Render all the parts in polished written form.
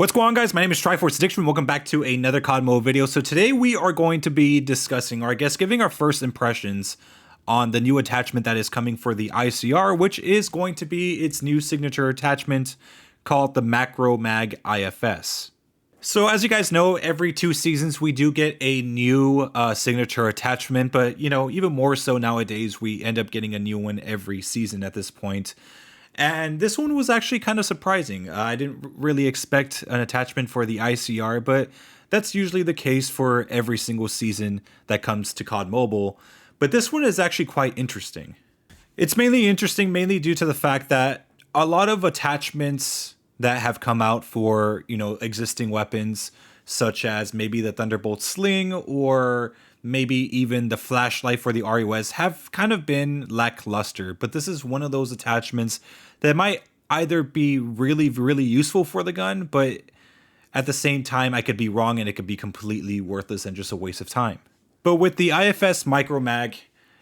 What's going on, guys? My name is Triforce Addiction. Welcome back to another COD mode video. So today we are going to be discussing, or I guess giving our first impressions on the new attachment that is coming for the ICR, which is going to be its new signature attachment called the Macro Mag IFS. So as you guys know, every 2 seasons we do get a new signature attachment, but even more so nowadays, we end up getting a new one every season at this point. And this one was actually kind of surprising. I didn't really expect an attachment for the ICR, but that's usually the case for every single season that comes to COD Mobile. But this one is actually quite interesting. It's mainly interesting due to the fact that a lot of attachments that have come out for, existing weapons, such as maybe the Thunderbolt Sling or maybe even the flashlight for the RUS, have kind of been lackluster. But this is one of those attachments that might either be really, really useful for the gun, but at the same time, I could be wrong and it could be completely worthless and just a waste of time. But with the IFS Micro Mag,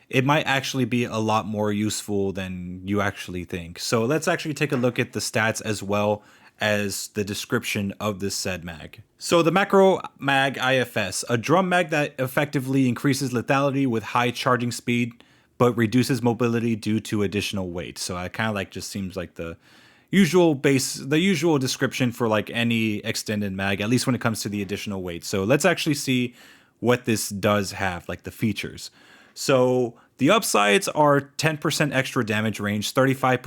it might actually be a lot more useful than you actually think. So let's actually take a look at the stats as well as the description of this said mag. So the Macro Mag IFS, a drum mag that effectively increases lethality with high charging speed, but reduces mobility due to additional weight. So it kind of like just seems like the usual description for like any extended mag, at least when it comes to the additional weight. So let's actually see what this does have, like the features. So the upsides are 10% extra damage range, 35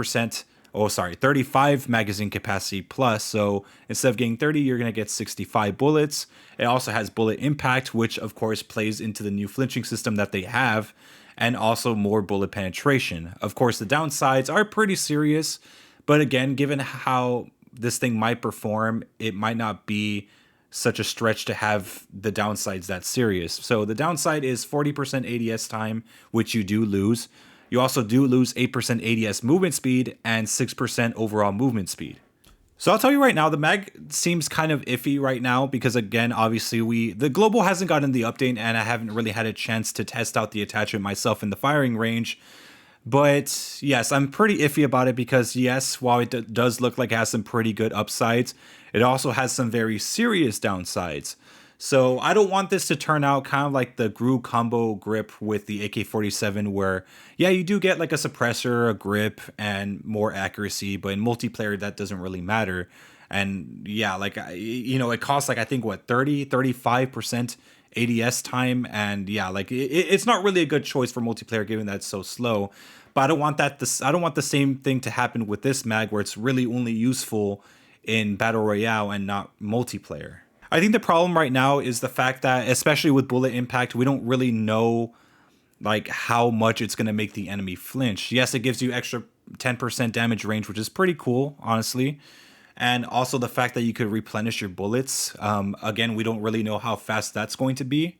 magazine capacity plus. So instead of getting 30, you're going to get 65 bullets. It also has bullet impact, which of course plays into the new flinching system that they have, and also more bullet penetration. Of course, the downsides are pretty serious, but again, given how this thing might perform, it might not be such a stretch to have the downsides that serious. So the downside is 40% ADS time, which you do lose. You also do lose 8% ADS movement speed and 6% overall movement speed. So I'll tell you right now, the mag seems kind of iffy right now because, again, obviously the global hasn't gotten the update and I haven't really had a chance to test out the attachment myself in the firing range. But yes, I'm pretty iffy about it because yes, while it does look like it has some pretty good upsides, it also has some very serious downsides. So I don't want this to turn out kind of like the GRU combo grip with the AK-47 where, yeah, you do get like a suppressor, a grip, and more accuracy, but in multiplayer that doesn't really matter. And yeah, like, it costs like, I think, 35% ADS time. And yeah, like it's not really a good choice for multiplayer given that it's so slow. But I don't want the same thing to happen with this mag where it's really only useful in Battle Royale and not multiplayer. I think the problem right now is the fact that, especially with bullet impact, we don't really know like how much it's going to make the enemy flinch. Yes, it gives you extra 10% damage range, which is pretty cool, honestly. And also the fact that you could replenish your bullets. Again, we don't really know how fast that's going to be.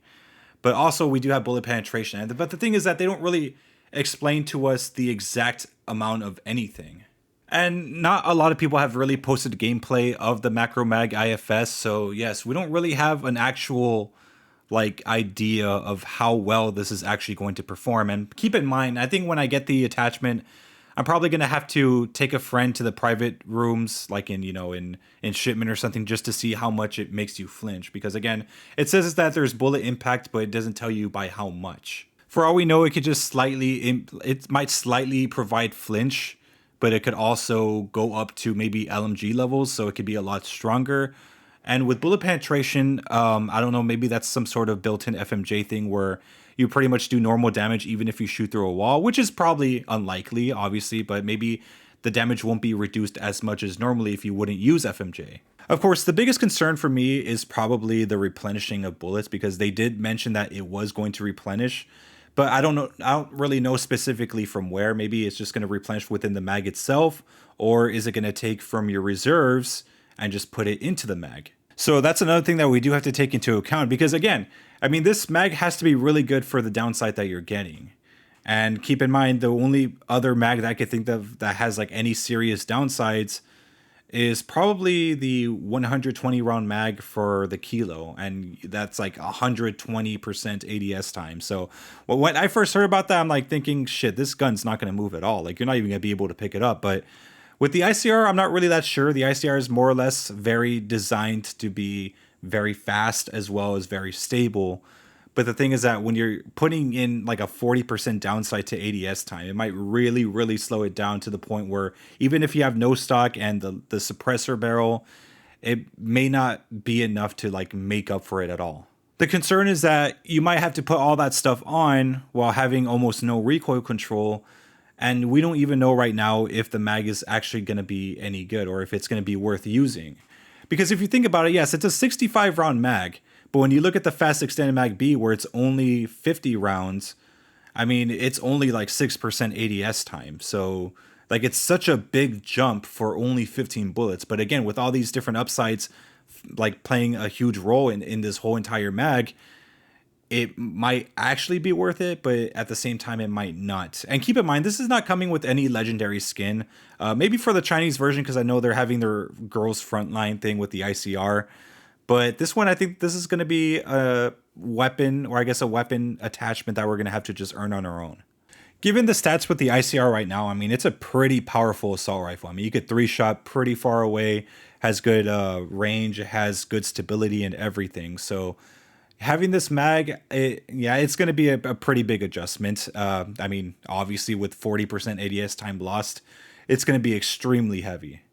But also we do have bullet penetration. But the thing is that they don't really explain to us the exact amount of anything. And not a lot of people have really posted gameplay of the Macro Mag IFS. So yes, we don't really have an actual like idea of how well this is actually going to perform. And keep in mind, I think when I get the attachment, I'm probably going to have to take a friend to the private rooms, like in shipment or something, just to see how much it makes you flinch. Because again, it says that there's bullet impact, but it doesn't tell you by how much. For all we know, it could just it might slightly provide flinch, but it could also go up to maybe LMG levels, so it could be a lot stronger. And with bullet penetration, I don't know, maybe that's some sort of built-in FMJ thing where you pretty much do normal damage even if you shoot through a wall, which is probably unlikely, obviously, but maybe the damage won't be reduced as much as normally if you wouldn't use FMJ. Of course, the biggest concern for me is probably the replenishing of bullets, because they did mention that it was going to replenish. But I don't really know specifically from where. Maybe it's just going to replenish within the mag itself, or is it going to take from your reserves and just put it into the mag? So that's another thing that we do have to take into account, because again, I mean, this mag has to be really good for the downside that you're getting. And keep in mind, the only other mag that I could think of that has like any serious downsides is probably the 120 round mag for the Kilo, and that's like 120% ADS time. So when I first heard about that, I'm like thinking, shit, this gun's not going to move at all. Like, you're not even going to be able to pick it up. But With the ICR, I'm not really that sure. The ICR is more or less very designed to be very fast as well as very stable. But the thing is that when you're putting in like a 40% downside to ADS time, it might really, really slow it down to the point where even if you have no stock and the suppressor barrel, it may not be enough to like make up for it at all. The concern is that you might have to put all that stuff on while having almost no recoil control. And we don't even know right now if the mag is actually going to be any good or if it's going to be worth using. Because if you think about it, yes, it's a 65 round mag. But when you look at the Fast Extended Mag B, where it's only 50 rounds, I mean, it's only like 6% ADS time. So, like, it's such a big jump for only 15 bullets. But again, with all these different upsides, like playing a huge role in this whole entire mag, it might actually be worth it, but at the same time, it might not. And keep in mind, this is not coming with any legendary skin. Maybe for the Chinese version, because I know they're having their girls frontline thing with the ICR. But this one, I think this is going to be a weapon, or I guess a weapon attachment that we're going to have to just earn on our own. Given the stats with the ICR right now, I mean, it's a pretty powerful assault rifle. I mean, you could 3-shot pretty far away, has good range, it has good stability and everything. So having this mag, it's going to be a pretty big adjustment. I mean, obviously with 40% ADS time lost, it's going to be extremely heavy.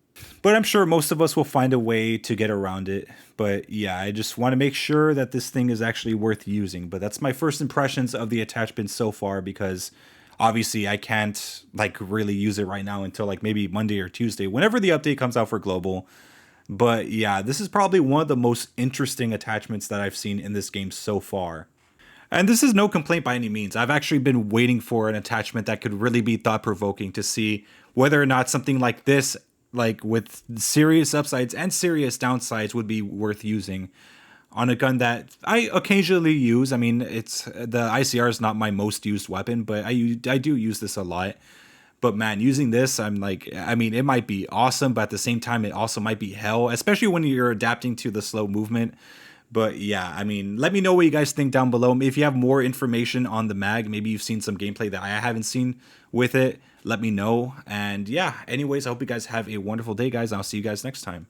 But I'm sure most of us will find a way to get around it. But yeah, I just want to make sure that this thing is actually worth using. But that's my first impressions of the attachment so far, because obviously I can't like really use it right now until like maybe Monday or Tuesday, whenever the update comes out for global. But yeah, this is probably one of the most interesting attachments that I've seen in this game so far. And this is no complaint by any means. I've actually been waiting for an attachment that could really be thought-provoking to see whether or not something like this, like with serious upsides and serious downsides, would be worth using on a gun that I occasionally use. I mean, it's the ICR is not my most used weapon, but I do use this a lot. But man, using this, I'm like, I mean, it might be awesome, but at the same time, it also might be hell, especially when you're adapting to the slow movement. But yeah, I mean, let me know what you guys think down below. If you have more information on the mag, maybe you've seen some gameplay that I haven't seen with it, let me know. And yeah, anyways, I hope you guys have a wonderful day, guys. I'll see you guys next time.